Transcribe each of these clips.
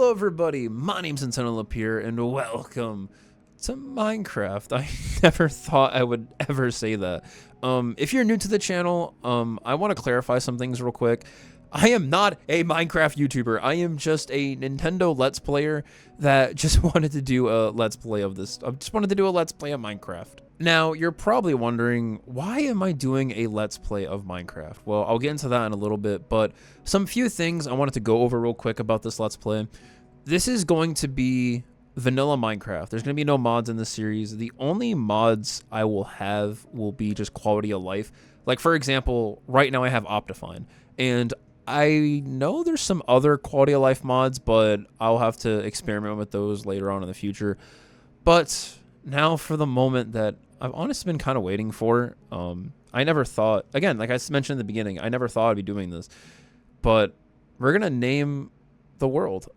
Hello everybody, my name's NintendoLper and welcome to Minecraft. I never thought I would ever say that. If you're new to the channel, I want to clarify some things real quick. I am not a Minecraft YouTuber. I am just a Nintendo Let's Player that just wanted to do a Let's Play of this. I just wanted to do a Let's Play of Minecraft. Now, you're probably wondering, why am I doing a Let's Play of Minecraft? Well, I'll get into that in a little bit, but some few things I wanted to go over real quick about this Let's Play. This is going to be vanilla Minecraft. There's going to be no mods in this series. The only mods I will have will be just quality of life. Like, for example, right now I have Optifine, and I know there's some other quality of life mods, but I'll have to experiment with those later on in the future. But now for the moment that I've honestly been kind of waiting for, I never thought, again, like I mentioned in the beginning, I never thought I'd be doing this, but we're going to name the world.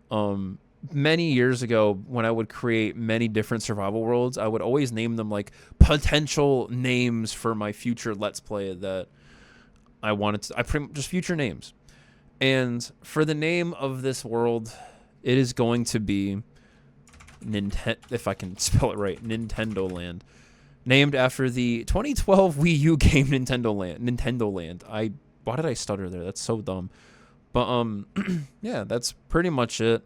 Many years ago, when I would create many different survival worlds, I would always name them like potential names for my future Let's Play that I wanted to, just future names. And for the name of this world, it is going to be if I can spell it right, NintendoLand, named after the 2012 Wii U game NintendoLand. Why did I stutter there? That's so dumb. But yeah, that's pretty much it.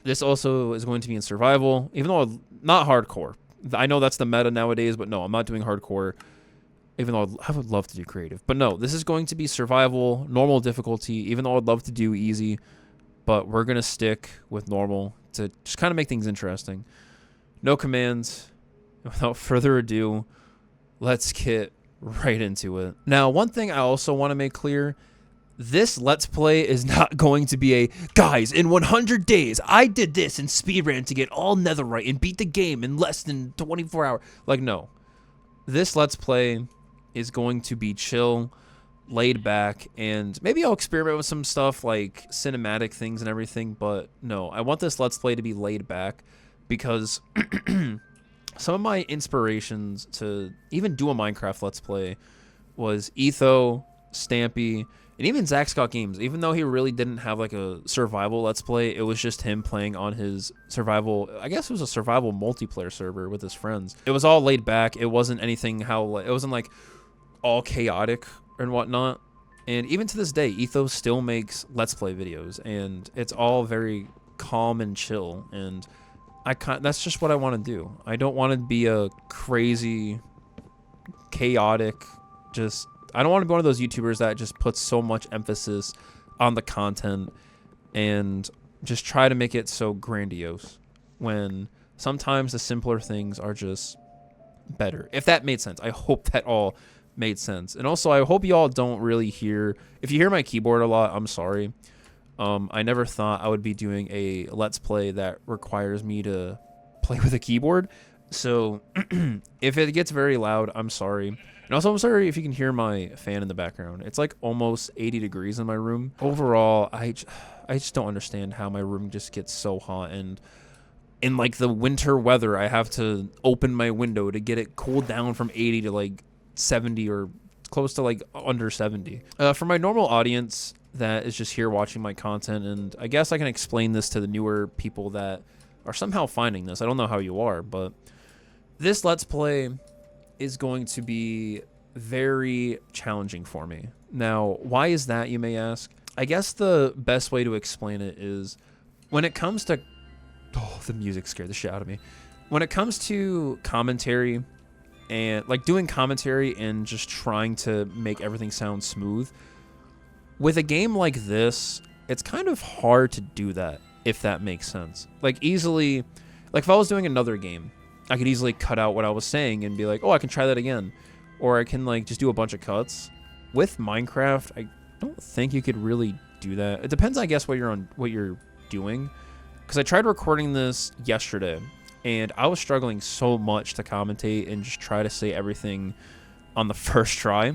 This also is going to be in survival, even though not hardcore. I know that's the meta nowadays, but no, I'm not doing hardcore, even though I would love to do creative. But no, this is going to be survival, normal difficulty, even though I'd love to do easy, but we're going to stick with normal to just kind of make things interesting. No commands. Without further ado, let's get right into it. Now, one thing I also want to make clear, this Let's Play is not going to be a, guys, in 100 days, I did this and speedran to get all netherite and beat the game in less than 24 hours. Like, no. This Let's Play is going to be chill, laid back, and maybe I'll experiment with some stuff like cinematic things and everything, but no, I want this Let's Play to be laid back because some of my inspirations to even do a Minecraft Let's Play was Etho, Stampy, and even Zach Scott Games. Even though he really didn't have like a survival Let's Play, it was just him playing on his survival, I guess it was a survival multiplayer server with his friends. It was all laid back. It wasn't anything it wasn't like all chaotic and whatnot. And even to this day, Ethos still makes Let's Play videos, and it's all very calm and chill, and that's just what I want to do. I don't want to be a crazy, chaotic, I don't want to be one of those YouTubers that just puts so much emphasis on the content and just try to make it so grandiose, when sometimes the simpler things are just better. If that made sense. I hope that all made sense. And also, I hope y'all don't really hear, if you hear my keyboard a lot, I'm sorry. I never thought I would be doing a Let's Play that requires me to play with a keyboard. So if it gets very loud, I'm sorry. And also, I'm sorry if you can hear my fan in the background. It's like almost 80 degrees in my room. Overall, I just don't understand how my room just gets so hot. And in like the winter weather, I have to open my window to get it cooled down from 80 to like 70 or close to like under 70. For my normal audience that is just here watching my content, and I guess I can explain this to the newer people that are somehow finding this. I don't know how you are, but this Let's Play is going to be very challenging for me. Now, why is that, you may ask? I guess the best way to explain it is when it comes to... Oh, the music scared the shit out of me. When it comes to commentary, and like doing commentary and just trying to make everything sound smooth, with a game like this, it's kind of hard to do that, if that makes sense. Like easily, like if I was doing another game, I could easily cut out what I was saying and be like, oh, I can try that again. Or I can like just do a bunch of cuts. With Minecraft, I don't think you could really do that. It depends, I guess, what you're doing. Because I tried recording this yesterday, and I was struggling so much to commentate and just try to say everything on the first try.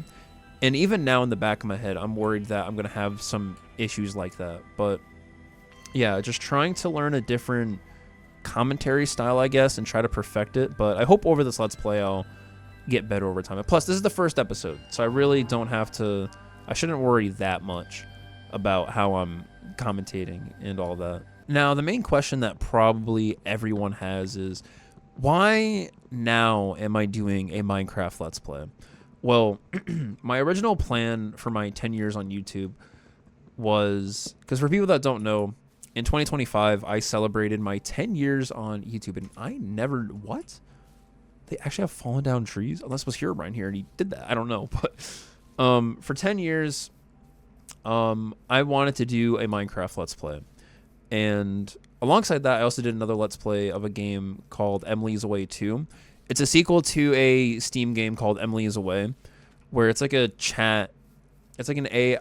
And even now in the back of my head, I'm worried that I'm going to have some issues like that. But yeah, just trying to learn a different commentary style, I guess, and try to perfect it. But I hope over this Let's Play I'll get better over time. And plus, this is the first episode, so I really don't have to... I shouldn't worry that much. about how I'm commentating and all that. Now, the main question that probably everyone has is, why now am I doing a Minecraft Let's Play? Well, my original plan for my 10 years on YouTube was, because for people that don't know, in 2025, I celebrated my 10 years on YouTube, and I never, what? They actually have fallen down trees? Unless it was Herobrine here, and he did that. I don't know, but for 10 years, I wanted to do a Minecraft Let's Play. And alongside that, I also did another Let's Play of a game called Emily's Away 2. It's a sequel to a Steam game called Emily is Away, where it's like a chat. It's like an AI.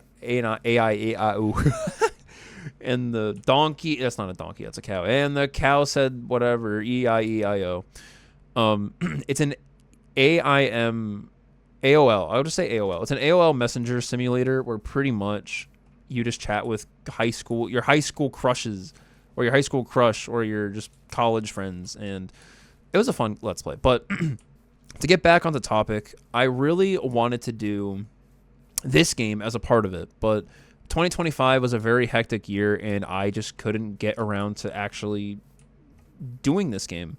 And the donkey, that's not a donkey, that's a cow. And the cow said whatever, E-I-E-I-O. It's an AOL. I would just say AOL. It's an AOL Messenger simulator where pretty much you just chat with your high school crushes, or your high school crush, or your just college friends, and it was a fun Let's Play. But to get back on the topic, I really wanted to do this game as a part of it, but 2025 was a very hectic year, and I just couldn't get around to actually doing this game.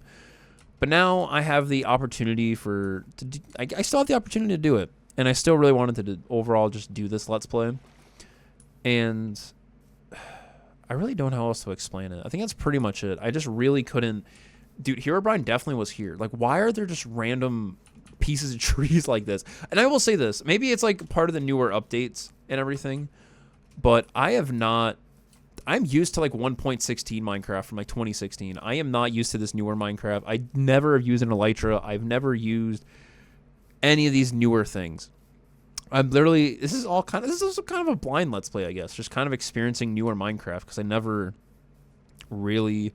But now I have the opportunity I still have the opportunity to do it, and I still really wanted to overall just do this Let's Play. And I really don't know how else to explain it. I think that's pretty much it. I just really couldn't. Dude, Herobrine definitely was here. Like, why are there just random pieces of trees like this? And I will say this. Maybe it's like part of the newer updates and everything. But I have not. I'm used to like 1.16 Minecraft from like 2016. I am not used to this newer Minecraft. I never have used an Elytra. I've never used any of these newer things. I'm literally, this is kind of a blind Let's Play, I guess. Just kind of experiencing newer Minecraft, because I've never really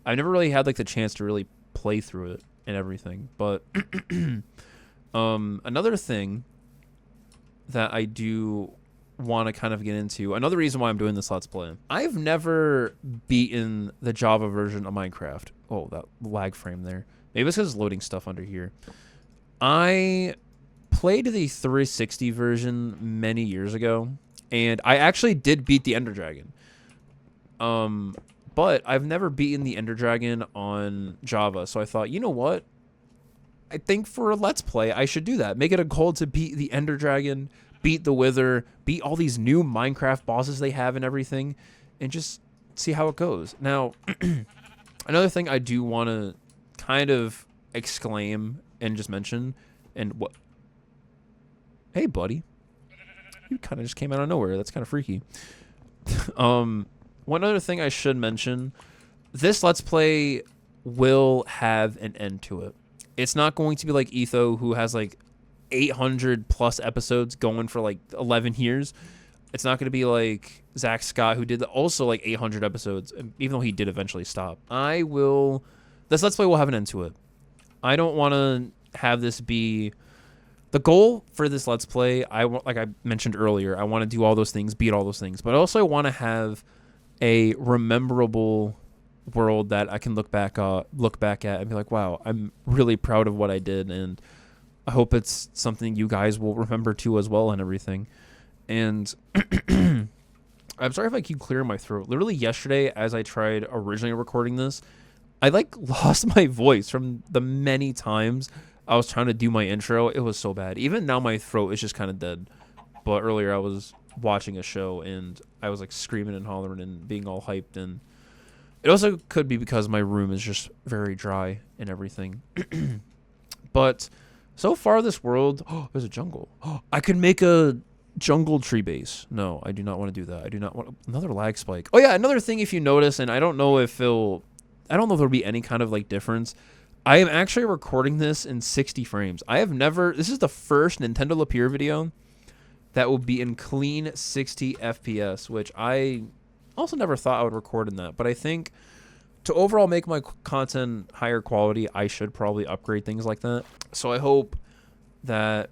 had like the chance to really play through it and everything. But another thing that I do want to kind of get into, another reason why I'm doing this Let's Play, I've never beaten the Java version of Minecraft. Oh, that lag frame there. Maybe it's because it's loading stuff under here. I played the 360 version many years ago, and I actually did beat the Ender Dragon. But I've never beaten the Ender Dragon on Java, so I thought, you know what? I think for a Let's Play, I should do that. Make it a goal to beat the Ender Dragon, beat the Wither, beat all these new Minecraft bosses they have and everything, and just see how it goes. Now, another thing I do want to kind of exclaim and just mention, and what? Hey, buddy. You kind of just came out of nowhere. That's kind of freaky. One other thing I should mention, this Let's Play will have an end to it. It's not going to be like Etho, who has like 800 plus episodes going for like 11 years. It's not going to be like Zach Scott, who did also like 800 episodes, even though he did eventually stop. This Let's Play will have an end to it. I don't want to have this be the goal for this Let's Play. Like I mentioned earlier, I want to do all those things, beat all those things, but I also want to have a rememberable world that I can look back at and be like, wow, I'm really proud of what I did, and I hope it's something you guys will remember too as well and everything. And I'm sorry if I keep clearing my throat. Literally yesterday, as I tried originally recording this, I like lost my voice from the many times I was trying to do my intro. It was so bad. Even now my throat is just kind of dead. But earlier I was watching a show and I was like screaming and hollering and being all hyped, and it also could be because my room is just very dry and everything. But so far this world, there's a jungle. I could make a jungle tree base. No, I do not want to do that. I do not want another lag spike. Oh yeah, another thing, if you notice, and I don't know if there'll be any kind of like difference. I am actually recording this in 60 frames. This is the first NintendoLper video that will be in clean 60 FPS, which I also never thought I would record in that. But I think to overall make my content higher quality, I should probably upgrade things like that. So I hope that,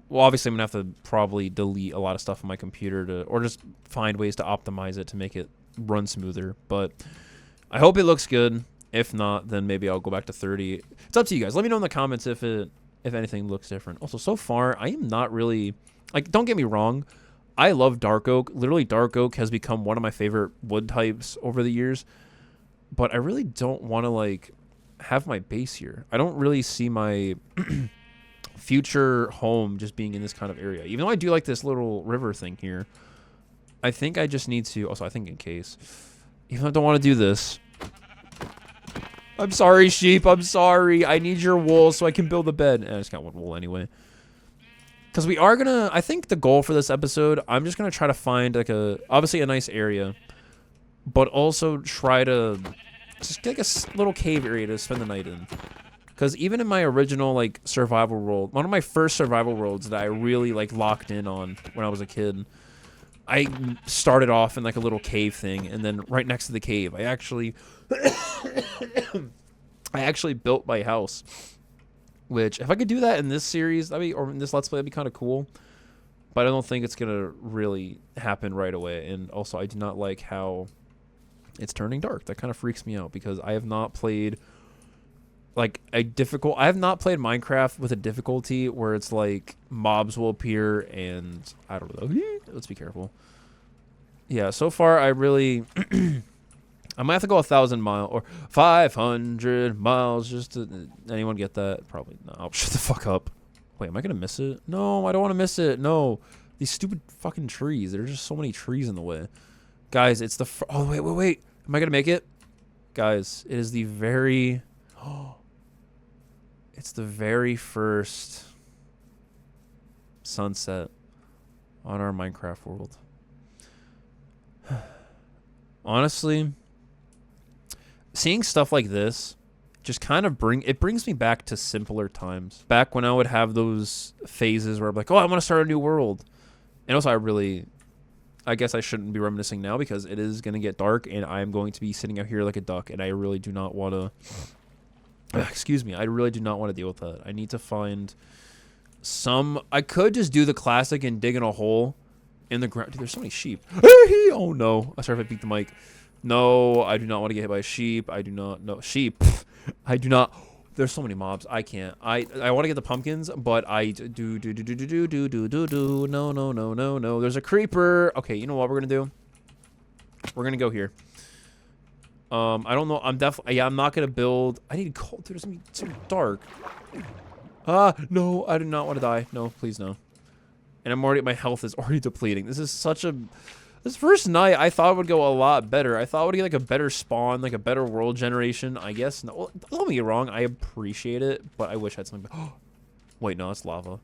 well, obviously I'm going to have to probably delete a lot of stuff on my computer or just find ways to optimize it to make it run smoother. But I hope it looks good. If not, then maybe I'll go back to 30. It's up to you guys. Let me know in the comments if anything looks different. Also, so far, I am not really, like, don't get me wrong. I love dark oak. Literally, dark oak has become one of my favorite wood types over the years. But I really don't want to, like, have my base here. I don't really see my future home just being in this kind of area. Even though I do like this little river thing here, I think I just need to... Also, I think in case... Even though I don't want to do this... I'm sorry, sheep. I'm sorry. I need your wool so I can build a bed. I just got one wool anyway. Because we are going to... I think the goal for this episode, I'm just going to try to find, like, obviously a nice area. But also try to just get, like, a little cave area to spend the night in. Because even in my original, like, survival world, one of my first survival worlds that I really, like, locked in on when I was a kid, I started off in, like, a little cave thing. And then right next to the cave, I actually... I actually built my house. Which, if I could do that in this series, or in this Let's Play, that'd be kind of cool. But I don't think it's going to really happen right away. And also, I do not like how it's turning dark. That kind of freaks me out because I have not played like I have not played Minecraft with a difficulty where it's like mobs will appear and I don't know. Let's be careful. Yeah, so far I really I might have to go 1,000 miles or 500 miles just to... Anyone get that? Probably not. I'll shut the fuck up. Wait, am I going to miss it? No, I don't want to miss it. No. These stupid fucking trees. There's just so many trees in the way. Guys, it's the... Oh, wait. Am I going to make it? Guys, it is the very... Oh, it's the very first sunset on our Minecraft world. Honestly... Seeing stuff like this just kind of brings me back to simpler times. Back when I would have those phases where I'm like, oh, I want to start a new world. And also I guess I shouldn't be reminiscing now because it is going to get dark and I'm going to be sitting out here like a duck and I really do not want to, excuse me, I really do not want to deal with that. I need to find I could just do the classic and dig in a hole in the ground. Dude, there's so many sheep. Oh no. I'm sorry if I beat the mic. No, I do not want to get hit by a sheep. I do not. No, sheep. I do not. There's so many mobs. I can't. I want to get the pumpkins, but I do. No. There's a creeper. Okay, you know what we're going to do? We're going to go here. I don't know. I'm definitely... Yeah, I'm not going to build... I need coal. Dude, it's going to be so dark. No, I do not want to die. No, please no. And my health is already depleting. This is such a... This first night, I thought it would go a lot better. I thought it would get, like, a better spawn, like, a better world generation. I guess. No, don't get me wrong. I appreciate it, but I wish I had something... Wait, no, it's lava.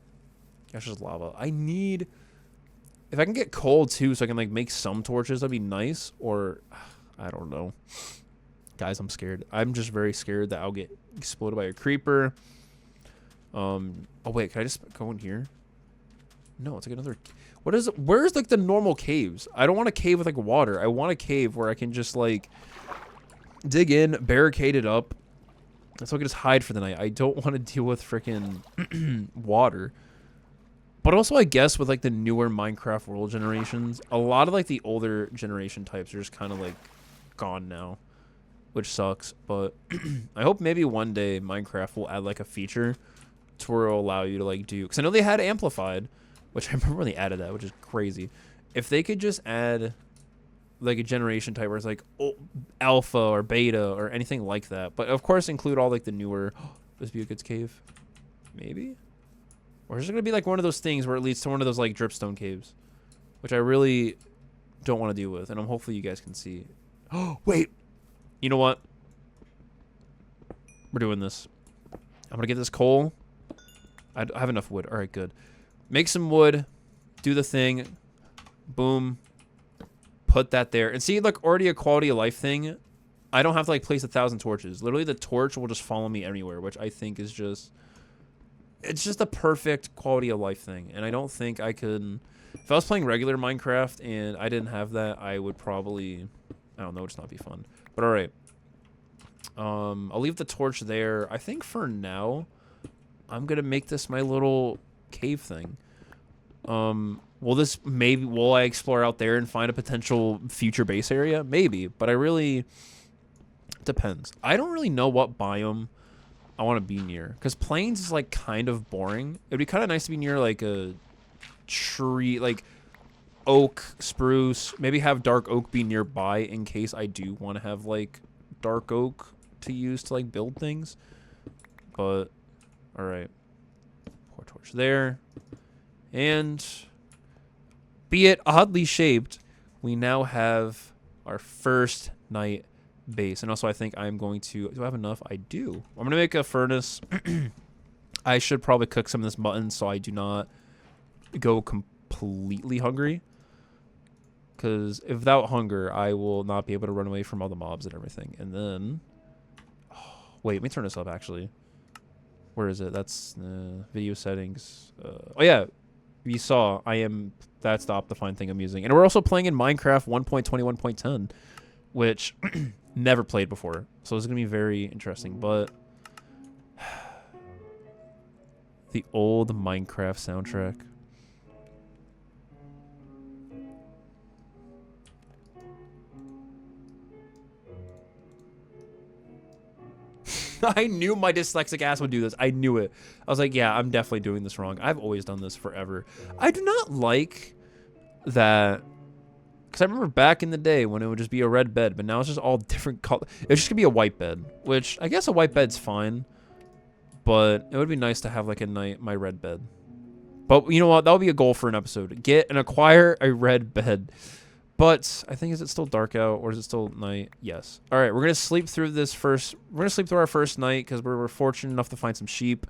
That's just lava. I need... If I can get coal, too, so I can, like, make some torches, that'd be nice. Or... I don't know. Guys, I'm scared. I'm just very scared that I'll get exploded by a creeper. Oh, wait. Can I just go in here? No, it's like another... What is it? Where's, like, the normal caves? I don't want a cave with, like, water. I want a cave where I can just, like, dig in, barricade it up, so I can just hide for the night. I don't want to deal with freaking water. But also, I guess, with, like, the newer Minecraft world generations, a lot of, like, the older generation types are just kind of, like, gone now, which sucks. But I hope maybe one day Minecraft will add, like, a feature to where it'll allow you to, like, do... Because I know they had Amplified, which I remember when they added that, which is crazy. If they could just add, like, a generation type where it's, like, alpha or beta or anything like that. But, of course, include all, like, the newer... This be a good cave? Maybe? Or is it going to be, like, one of those things where it leads to one of those, like, dripstone caves? Which I really don't want to deal with. And hopefully you guys can see. Oh, wait! You know what? We're doing this. I'm going to get this coal. I have enough wood. All right, good. Make some wood, do the thing, boom, put that there. And see, like, already a quality of life thing. I don't have to, like, place 1,000 torches. Literally, the torch will just follow me everywhere, which I think is just... It's just a perfect quality of life thing. And I don't think I could... If I was playing regular Minecraft and I didn't have that, I would probably... I don't know, just not be fun. But, all right. I'll leave the torch there. I think for now, I'm going to make this my little... cave thing. Will I explore out there and find a potential future base area? Maybe, but I really... Depends. I don't really know what biome I want to be near, because plains is, like, kind of boring. It'd be kind of nice to be near, like, a tree, like, oak, spruce. Maybe have dark oak be nearby in case I do want to have like dark oak to use to like build things. But all right, pour torch there, and be it oddly shaped, we now have our first night base. And also, I think I'm going to. Do I have enough? I do. I'm gonna make a furnace. I should probably cook some of this mutton so I do not go completely hungry. Because without hunger, I will not be able to run away from all the mobs and everything. And then, oh, wait, let me turn this up. Actually, where is it? That's video settings. Oh yeah, you saw. That's the Optifine thing I'm using. And we're also playing in Minecraft 1.21.10, which never played before. So it's gonna be very interesting. But the old Minecraft soundtrack. I knew my dyslexic ass would do this. I knew it. I was like, yeah, I'm definitely doing this wrong. I've always done this forever. I do not like that. Because I remember back in the day when it would just be a red bed, but now it's just all different color. It's just going to be a white bed, which I guess a white bed's fine. But it would be nice to have like my red bed. But you know what? That would be a goal for an episode. Get and acquire a red bed. But I think, is it still dark out or is it still night? Yes. All right, we're gonna sleep through this first. We're gonna sleep through our first night because we're fortunate enough to find some sheep.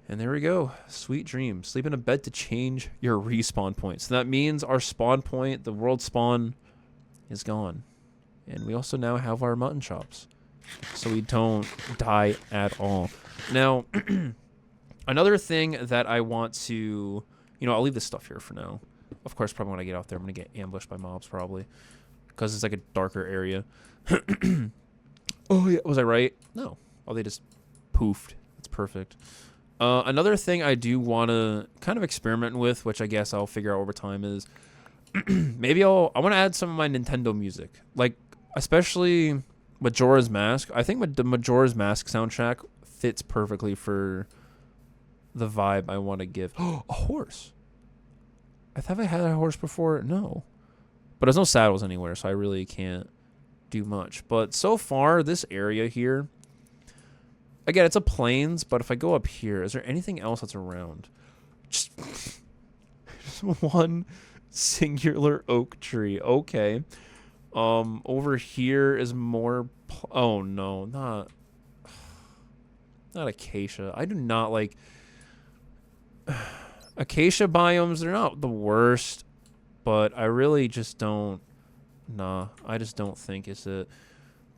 And there we go. Sweet dreams. Sleep in a bed to change your respawn point. So that means our spawn point, the world spawn, is gone. And we also now have our mutton chops, so we don't die at all. Now, another thing that I want to, I'll leave this stuff here for now. Of course, probably when I get out there, I'm going to get ambushed by mobs, probably. Because it's like a darker area. Oh, yeah. Was I right? No. Oh, they just poofed. That's perfect. Another thing I do want to kind of experiment with, which I guess I'll figure out over time, is maybe I want to add some of my Nintendo music. Like, especially Majora's Mask. I think the Majora's Mask soundtrack fits perfectly for the vibe I want to give. Oh, a horse. Have I had a horse before? No. But there's no saddles anywhere, so I really can't do much. But so far, this area here, again, it's a plains, but if I go up here, is there anything else that's around? Just one singular oak tree. Okay. Over here is more... Oh, no. Not acacia. I do not like... Acacia biomes, they're not the worst, but I really just don't... Nah, I just don't think it's it.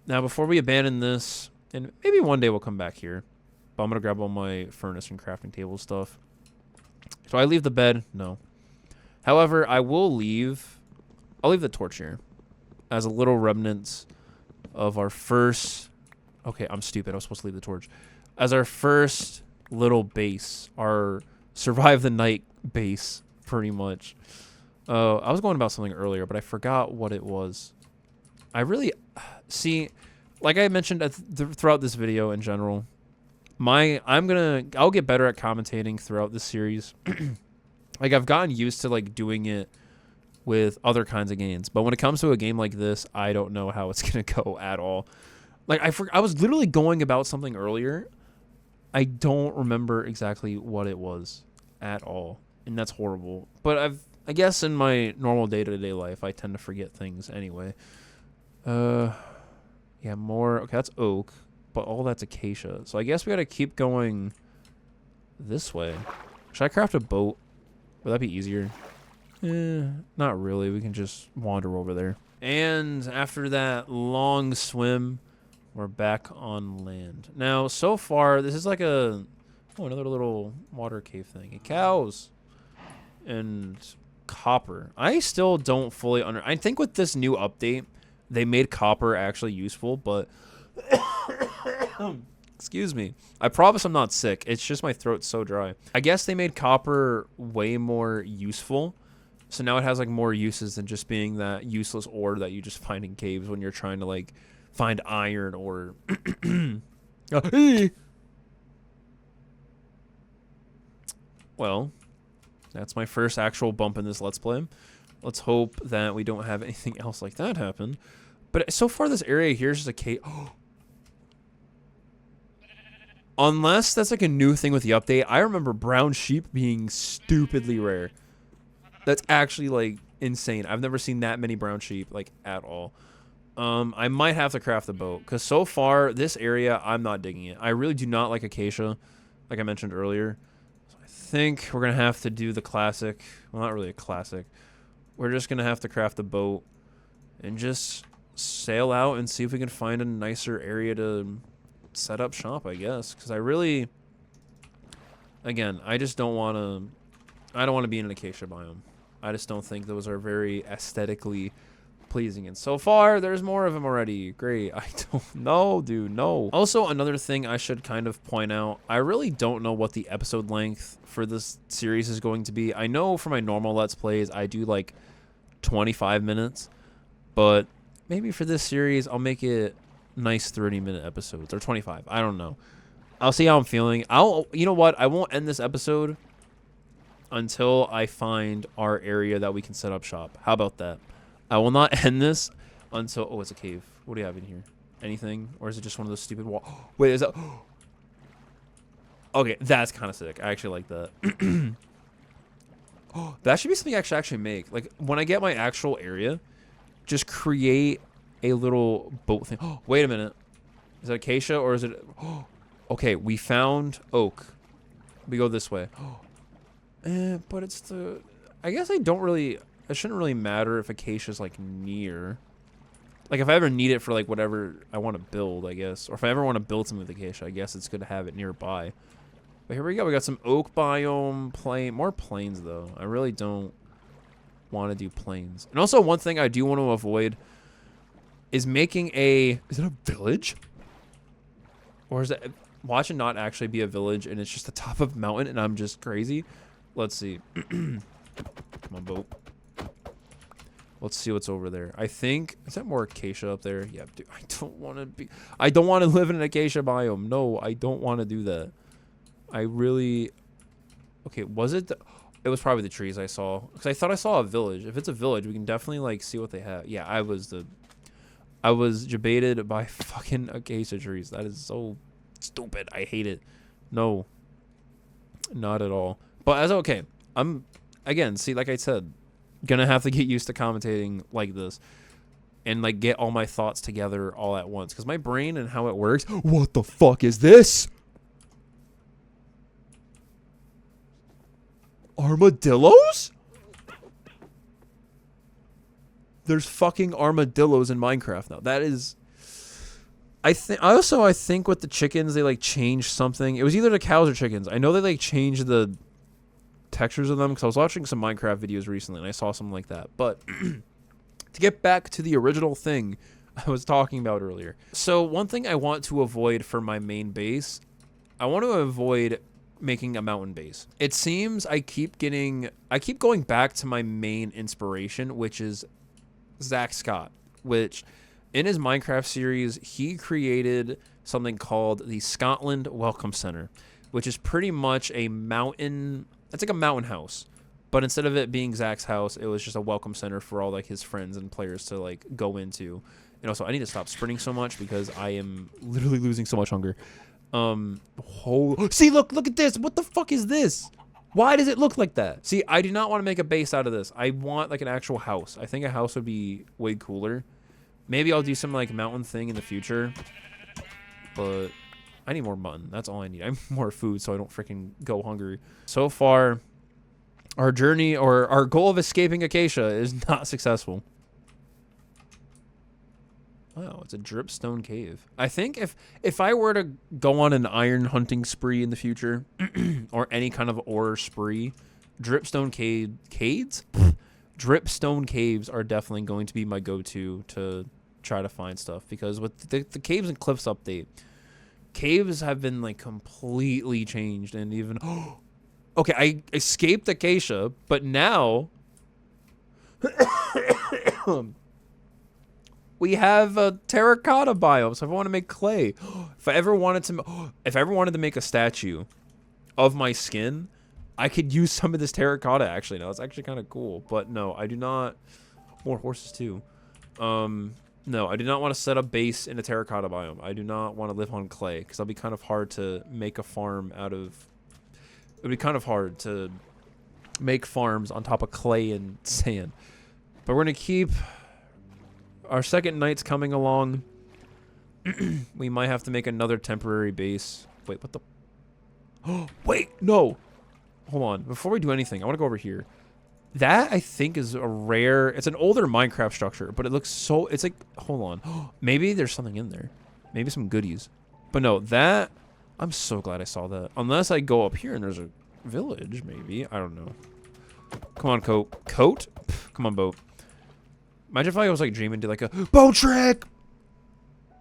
Now, before we abandon this, and maybe one day we'll come back here, but I'm going to grab all my furnace and crafting table stuff. So I leave the bed? No. However, I'll leave the torch here as a little remnant of our first... Okay, I'm stupid. I was supposed to leave the torch. As our first little base, our... survive the night base, pretty much. I was going about something earlier, but I forgot what it was. I really see, like I mentioned throughout this video in general, I'll get better at commentating throughout this series. Like I've gotten used to like doing it with other kinds of games, but when it comes to a game like this, I don't know how it's gonna go at all. Like I was literally going about something earlier. I don't remember exactly what it was at all, and that's horrible. But I guess in my normal day-to-day life, I tend to forget things anyway. Yeah, more. Okay, that's oak, but all that's acacia. So I guess we gotta keep going this way. Should I craft a boat? Would that be easier? Not really. We can just wander over there. And after that long swim, we're back on land. Now, so far, this is like another little water cave thing. And cows and copper. I still don't fully I think with this new update, they made copper actually useful, but excuse me. I promise I'm not sick. It's just my throat's so dry. I guess they made copper way more useful. So now it has like more uses than just being that useless ore that you just find in caves when you're trying to like find iron or well, That's my first actual bump in this Let's Play. Let's hope that we don't have anything else like that happen. But so far, this area here is just a cave. Unless that's like a new thing with the update. I remember brown sheep being stupidly rare. That's actually like insane. I've never seen that many brown sheep like at all. I might have to craft a boat because so far this area I'm not digging it. I really do not like acacia, like I mentioned earlier. So I think we're gonna have to do the classic. Well, not really a classic. We're just gonna have to craft a boat and just sail out and see if we can find a nicer area to set up shop, I guess. Because I really, again, I just don't want to. I don't want to be in an acacia biome. I just don't think those are very aesthetically pleasing. And so far, there's more of them already. Great. I don't know, dude. No. Also, another thing I should kind of point out, I really don't know what the episode length for this series is going to be. I know for my normal Let's Plays, I do like 25 minutes. But maybe for this series, I'll make it nice 30-minute episodes. Or 25. I don't know. I'll see how I'm feeling. You know what? I won't end this episode until I find our area that we can set up shop. How about that? I will not end this until... Oh, it's a cave. What do you have in here? Anything? Or is it just one of those stupid walls? Wait, is that... Okay, that's kind of sick. I actually like that. Oh, that should be something I should actually make. Like, when I get my actual area, just create a little boat thing. Oh, wait a minute. Is it acacia or is it... Oh, okay, we found oak. We go this way. But it's the... I guess I don't really... It shouldn't really matter if acacia's like near. Like if I ever need it for like whatever I want to build, I guess. Or if I ever want to build something with acacia, I guess it's good to have it nearby. But here we go. We got some oak biome, plain. More plains though. I really don't want to do plains. And also one thing I do want to avoid is making a... Is it a village? Or is it... Watch it not actually be a village and it's just the top of a mountain and I'm just crazy. Let's see. Come on, boat. Let's see what's over there. I think... Is that more acacia up there? Yeah, dude. I don't want to be... I don't want to live in an acacia biome. No, I don't want to do that. I really... Okay, was it... It was probably the trees I saw. Because I thought I saw a village. If it's a village, we can definitely, like, see what they have. Yeah, I was debated by fucking acacia trees. That is so stupid. I hate it. No. Not at all. But as okay. I'm... Again, see, like I said... Gonna have to get used to commentating like this and like get all my thoughts together all at once because my brain and how it works. What the fuck is this? Armadillos? There's fucking armadillos in Minecraft now. That is... I think with the chickens they like changed something. It was either the cows or chickens. I know they like changed the textures of them because I was watching some Minecraft videos recently and I saw something like that. But to get back to the original thing I was talking about earlier. So one thing I want to avoid for my main base, I want to avoid making a mountain base. It seems I keep going back to my main inspiration, which is Zach Scott, which in his Minecraft series, he created something called the Scotland Welcome Center, which is pretty much a mountain... It's like a mountain house, but instead of it being Zach's house, it was just a welcome center for all like his friends and players to like go into. And also, I need to stop sprinting so much because I am literally losing so much hunger. See, look at this. What the fuck is this? Why does it look like that? See, I do not want to make a base out of this. I want like an actual house. I think a house would be way cooler. Maybe I'll do some like mountain thing in the future, but I need more mutton. That's all I need. I need more food so I don't freaking go hungry. So far, our journey or our goal of escaping acacia is not successful. Wow, it's a dripstone cave. I think if I were to go on an iron hunting spree in the future, or any kind of ore spree, dripstone caves are definitely going to be my go-to to try to find stuff because with the caves and cliffs update, caves have been like completely changed and even okay, I escaped acacia, but now we have a terracotta biome. So if I want to make clay, if I ever wanted to make a statue of my skin, I could use some of this terracotta actually now. It's actually kind of cool. But no, I do not. More horses too. No, I do not want to set up base in a terracotta biome. I do not want to live on clay because that'll be kind of hard to make a farm out of. It would be kind of hard to make farms on top of clay and sand. But we're going to keep our second night's coming along. We might have to make another temporary base. Wait, what the? Oh, wait, no. Hold on. Before we do anything, I want to go over here. That, I think, is a rare... It's an older Minecraft structure, but it looks so... It's like... Hold on. Maybe there's something in there. Maybe some goodies. But no, that... I'm so glad I saw that. Unless I go up here and there's a village, maybe. I don't know. Come on, Coat. Coat? Pff, come on, boat. Imagine if I was, like, dreaming to, like, a boat trick!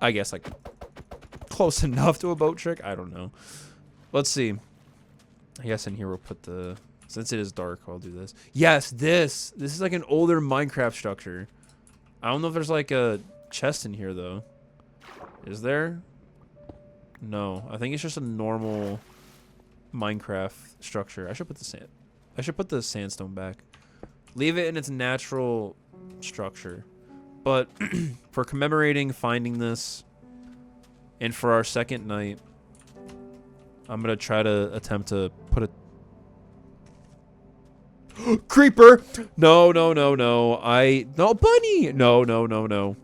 I guess, like, close enough to a boat trick. I don't know. Let's see. I guess in here we'll put the... Since it is dark, I'll do this. Yes, this. This is like an older Minecraft structure. I don't know if there's like a chest in here, though. Is there? No. I think it's just a normal Minecraft structure. I should put the sand. I should put the sandstone back. Leave it in its natural structure. But for commemorating finding this, and for our second night, I'm going to try to attempt to put a... Creeper! No, no, no, no. No, bunny! No, no, no, no.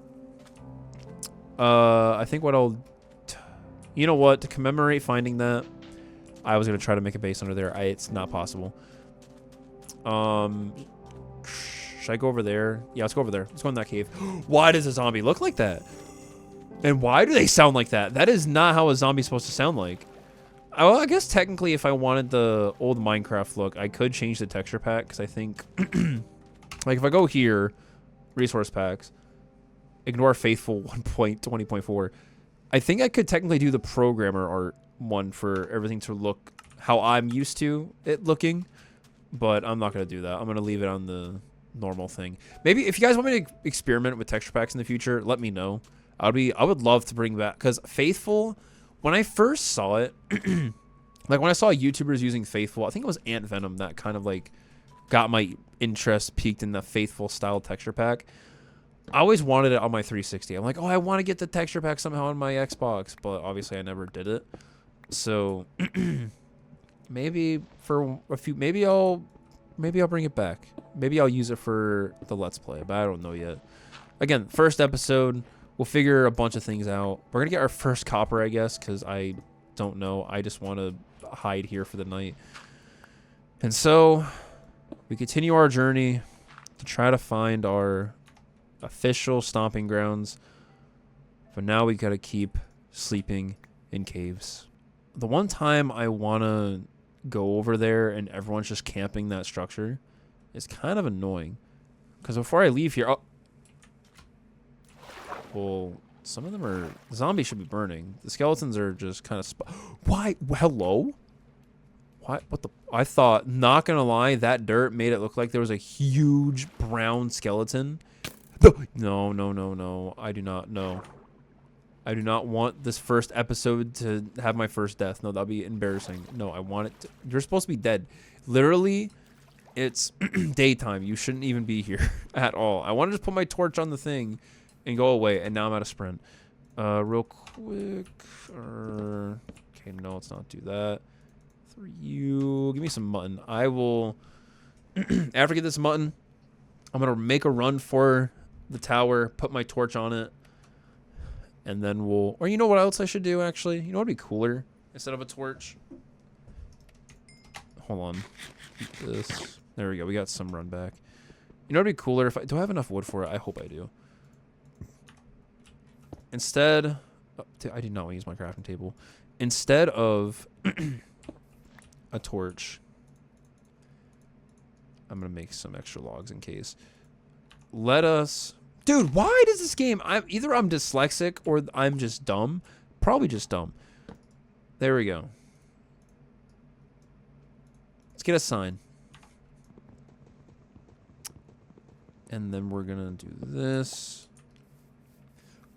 I think what I'll... You know what? To commemorate finding that, I was going to try to make a base under there. It's not possible. Should I go over there? Yeah, let's go over there. Let's go in that cave. Why does a zombie look like that? And why do they sound like that? That is not how a zombie's supposed to sound like. Well, I guess technically if I wanted the old Minecraft look, I could change the texture pack, because I think, like if I go here, resource packs, ignore faithful 1.20.4, I think I could technically do the programmer art one for everything to look how I'm used to it looking, but I'm not going to do that. I'm going to leave it on the normal thing. Maybe if you guys want me to experiment with texture packs in the future, let me know. I would love to bring back, because faithful... When I first saw it, like when I saw YouTubers using Faithful, I think it was Ant Venom that kind of like got my interest peaked in the Faithful style texture pack. I always wanted it on my 360. I'm like, oh, I want to get the texture pack somehow on my Xbox, but obviously I never did it. So maybe for a few, maybe I'll bring it back. Maybe I'll use it for the Let's Play, but I don't know yet. Again, first episode. We'll figure a bunch of things out. We're going to get our first copper, I guess, because I don't know. I just want to hide here for the night. And so we continue our journey to try to find our official stomping grounds. But now we got to keep sleeping in caves. The one time I want to go over there and everyone's just camping that structure is kind of annoying. Because before I leave here... Well, some of them are... The zombies should be burning. The skeletons are just kind of... Why? Hello? What the... I thought, not gonna lie, that dirt made it look like there was a huge brown skeleton. No, no, no, no. I do not know. I do not want this first episode to have my first death. No, that'd be embarrassing. No, I want it to... You're supposed to be dead. Literally, it's daytime. You shouldn't even be here at all. I want to just put my torch on the thing... and go away, and now I'm at a sprint. Real quick. Okay, no, let's not do that. For you, give me some mutton. I will, after I get this mutton, I'm going to make a run for the tower, put my torch on it, and then we'll, or you know what else I should do, actually? You know what would be cooler instead of a torch? Hold on. This. There we go. We got some run back. You know what would be cooler if do I have enough wood for it? I hope I do. Instead, I did not want to use my crafting table. Instead of a torch, I'm going to make some extra logs in case. Let us... Dude, why does this game... Either I'm dyslexic or I'm just dumb. Probably just dumb. There we go. Let's get a sign. And then we're going to do this.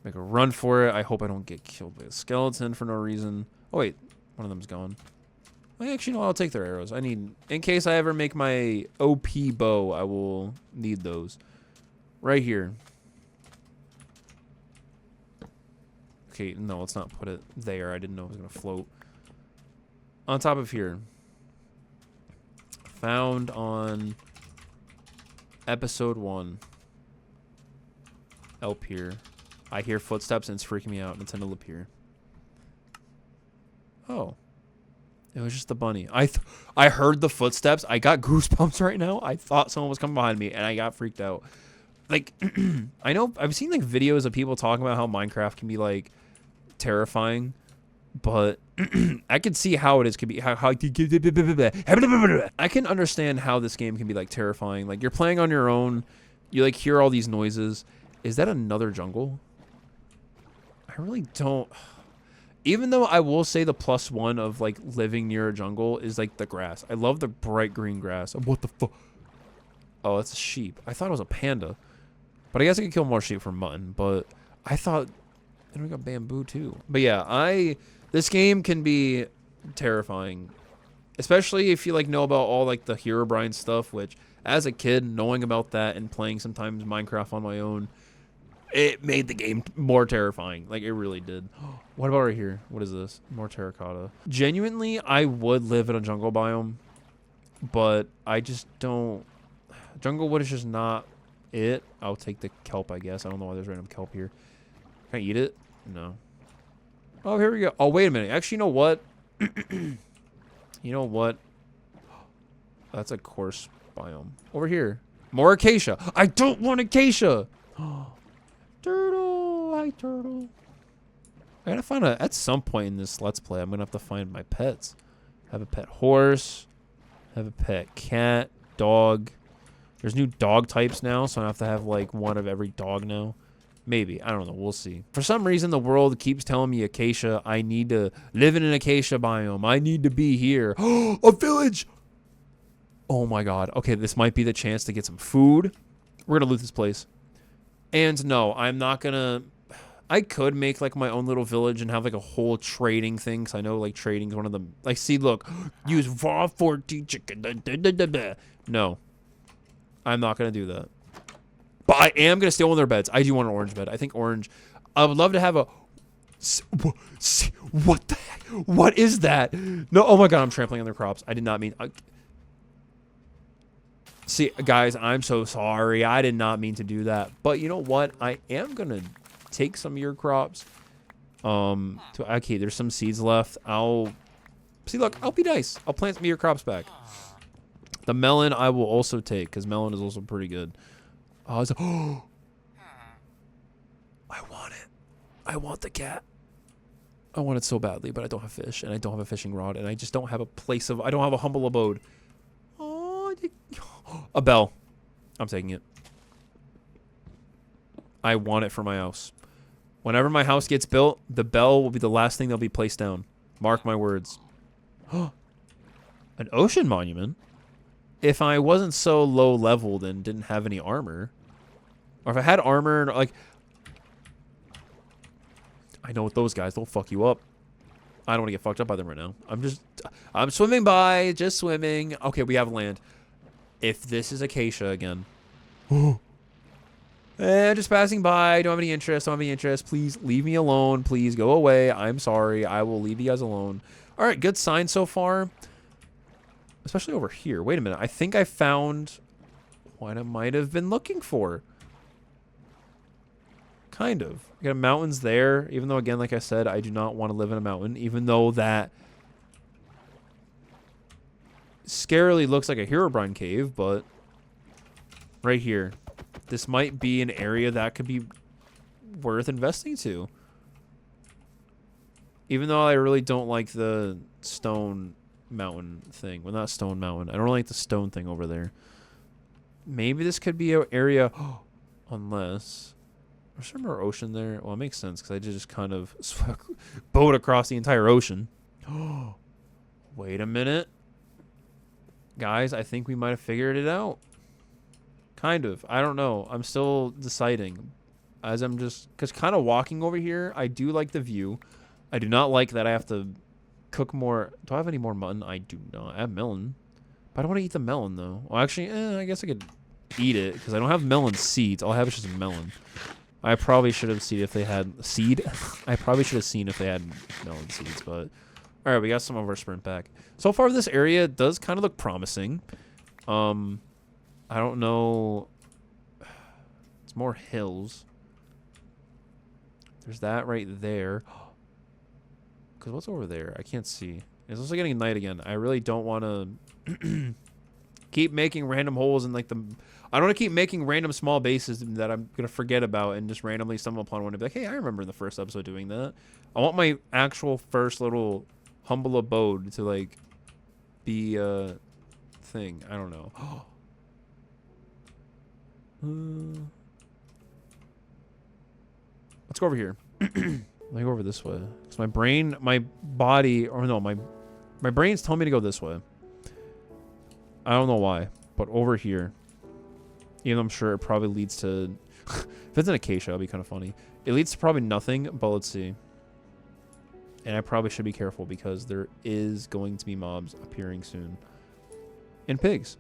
Make a run for it. I hope I don't get killed by a skeleton for no reason. Oh, wait. One of them's gone. Well, actually, no, I'll take their arrows. I need, in case I ever make my OP bow, I will need those. Right here. Okay, no, let's not put it there. I didn't know it was going to float. On top of here. Found on episode 1. LP. I hear footsteps and it's freaking me out. NintendoLper. Oh. It was just the bunny. I heard the footsteps. I got goosebumps right now. I thought someone was coming behind me and I got freaked out. Like, I know I've seen like videos of people talking about how Minecraft can be like terrifying, but I can see how it is could be how I can understand how this game can be like terrifying. Like you're playing on your own, you like hear all these noises. Is that another jungle? I really don't. Even though I will say the +1 of like living near a jungle is like the grass. I love the bright green grass. What the fuck? Oh, it's a sheep. I thought it was a panda. But I guess I could kill more sheep for mutton. But I thought, and we got bamboo too. But yeah, this game can be terrifying, especially if you like know about all like the Herobrine stuff. Which, as a kid, knowing about that and playing sometimes Minecraft on my own, it made the game more terrifying. Like it really did. What about right here? What is this? More terracotta. Genuinely, I would live in a jungle biome, but I just don't. Jungle wood is just not it. I'll take the kelp, I guess. I don't know why there's random kelp here. Can I eat it? No. Oh, here we go. Oh, wait a minute. Actually, you know what? You know what? That's a coarse biome. Over here. More acacia. I don't want acacia. Turtle. Hi, turtle. I gotta find at some point in this Let's Play, I'm gonna have to find my pets. Have a pet horse. Have a pet cat. Dog. There's new dog types now, so I have to have like one of every dog now. Maybe. I don't know. We'll see. For some reason, the world keeps telling me acacia. I need to live in an acacia biome. I need to be here. A village! Oh my god. Okay, this might be the chance to get some food. We're gonna loot this place. And no, I'm not gonna... I could make like my own little village and have like a whole trading thing, because I know like trading is one of the... Like, see, look. Use raw 14 chicken. No. I'm not going to do that. But I am going to steal one of their beds. I do want an orange bed. I think orange... I would love to have a... What the heck? What is that? No, oh my god, I'm trampling on their crops. I did not mean... See, guys, I'm so sorry. I did not mean to do that. But you know what? I am going to take some of your crops. Okay, there's some seeds left. See, look, I'll be nice. I'll plant some of your crops back. The melon I will also take, because melon is also pretty good. I want it. I want the cat. I want it so badly, but I don't have fish, and I don't have a fishing rod, and I just don't have a place of... I don't have a humble abode. Oh, a bell. I'm taking it. I want it for my house. Whenever my house gets built, the bell will be the last thing that'll be placed down. Mark my words. An ocean monument? If I wasn't so low leveled and didn't have any armor, or if I had armor and like, I know with those guys, they'll fuck you up. I don't want to get fucked up by them right now. I'm swimming by, just swimming. Okay, we have land. If this is acacia again. Just passing by. Don't have any interest. Please leave me alone. Please go away. I'm sorry. I will leave you guys alone. All right, good sign so far. Especially over here. Wait a minute. I think I found what I might have been looking for. Kind of. I got mountains there. Even though, again, like I said, I do not want to live in a mountain. Even though that scarily looks like a Herobrine cave, but right here. This might be an area that could be worth investing to. Even though I really don't like the stone mountain thing. Well, not stone mountain. I don't like the stone thing over there. Maybe this could be an area... unless... There's some more ocean there. Well, it makes sense because I just kind of boat across the entire ocean. Wait a minute. Guys, I think we might have figured it out. Kind of. I don't know. I'm still deciding. As I'm just... Because kind of walking over here, I do like the view. I do not like that I have to cook more. Do I have any more mutton? I do not. I have melon. But I don't want to eat the melon, though. Well, actually, I guess I could eat it because I don't have melon seeds. All I have is just a melon. I probably should have seen if they had seed. I probably should have seen if they had melon seeds, but all right, we got some of our sprint back. So far, this area does kind of look promising. I don't know. It's more hills. There's that right there. Because what's over there? I can't see. It's also getting night again. I really don't want to keep making random holes in like the... I don't want to keep making random small bases that I'm going to forget about and just randomly stumble upon one and be like, hey, I remember in the first episode doing that. I want my actual first little humble abode to like be a thing. I don't know. Let's go over here. Let me go over this way. Because my brain, my body, or no, my brain's telling me to go this way. I don't know why, but over here. Even though I'm sure it probably leads to... if it's an acacia, it'll be kind of funny. It leads to probably nothing, but let's see. And I probably should be careful because there is going to be mobs appearing soon. And pigs.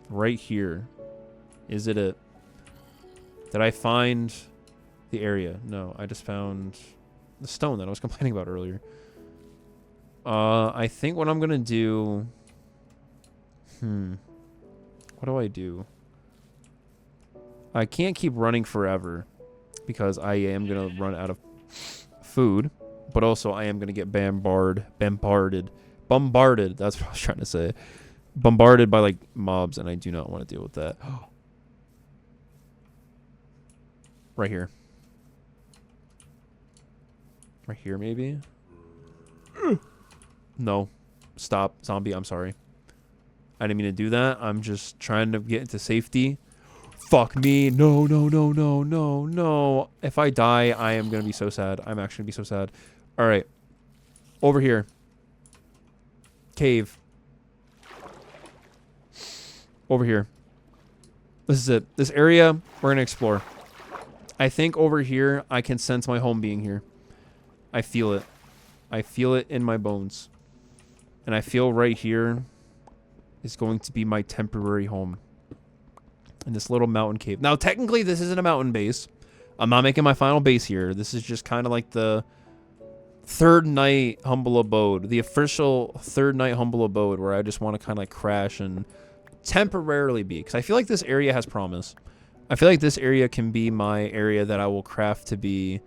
Right here. Is it a... Did I find the area? No, I just found the stone that I was complaining about earlier. I think what I'm going to do... What do I do? I can't keep running forever because I am going to run out of food, but also I am going to get bombarded. That's what I was trying to say. Bombarded by like mobs, and I do not want to deal with that. Right here. Right here, maybe? No. Stop, zombie. I'm sorry. I didn't mean to do that. I'm just trying to get into safety. Fuck me. No, no, no, no, no, no. If I die, I am going to be so sad. I'm actually going to be so sad. All right. Over here. Cave. Over here. This is it. This area, we're going to explore. I think over here, I can sense my home being here. I feel it. I feel it in my bones. And I feel right here is going to be my temporary home. In this little mountain cave. Now, technically, this isn't a mountain base. I'm not making my final base here. This is just kind of like the third night humble abode. The official third night humble abode where I just want to kind of like crash and temporarily be. Because I feel like this area has promise. I feel like this area can be my area that I will craft to be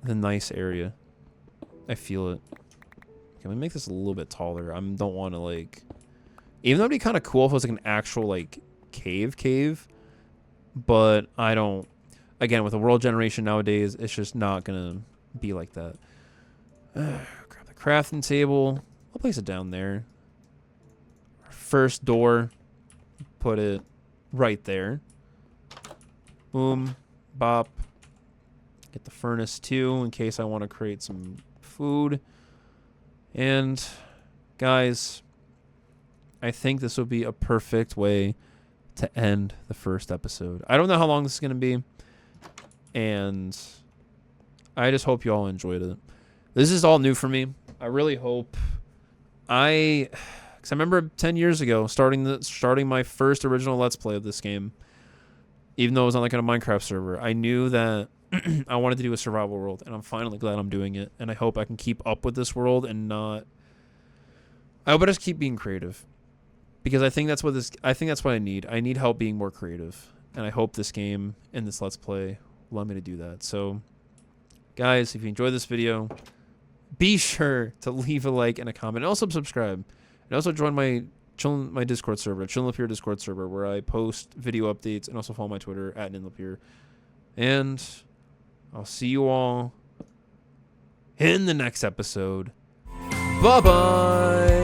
the nice area. I feel it. Can we make this a little bit taller? I don't want to like... Even though it'd be kind of cool if it was like an actual like cave. But I don't... Again, with the world generation nowadays, it's just not going to be like that. Grab the crafting table. I'll place it down there. Our first door. Put it right there. Boom. Bop. Get the furnace too in case I want to create some food. And guys, I think this would be a perfect way to end the first episode. I don't know how long this is going to be. And I just hope you all enjoyed it. This is all new for me. I really hope because I remember 10 years ago starting my first original Let's Play of this game. Even though it was on like a Minecraft server, I knew that I wanted to do a survival world, and I'm finally glad I'm doing it. And I hope I can keep up with this world and not... I hope I just keep being creative. Because I think that's what I need. I need help being more creative. And I hope this game and this Let's Play will allow me to do that. So, guys, if you enjoyed this video, be sure to leave a like and a comment. And also subscribe. And also join my Discord server, NintendoLper Discord server, where I post video updates and also follow my Twitter at NintendoLper. And I'll see you all in the next episode. Bye-bye.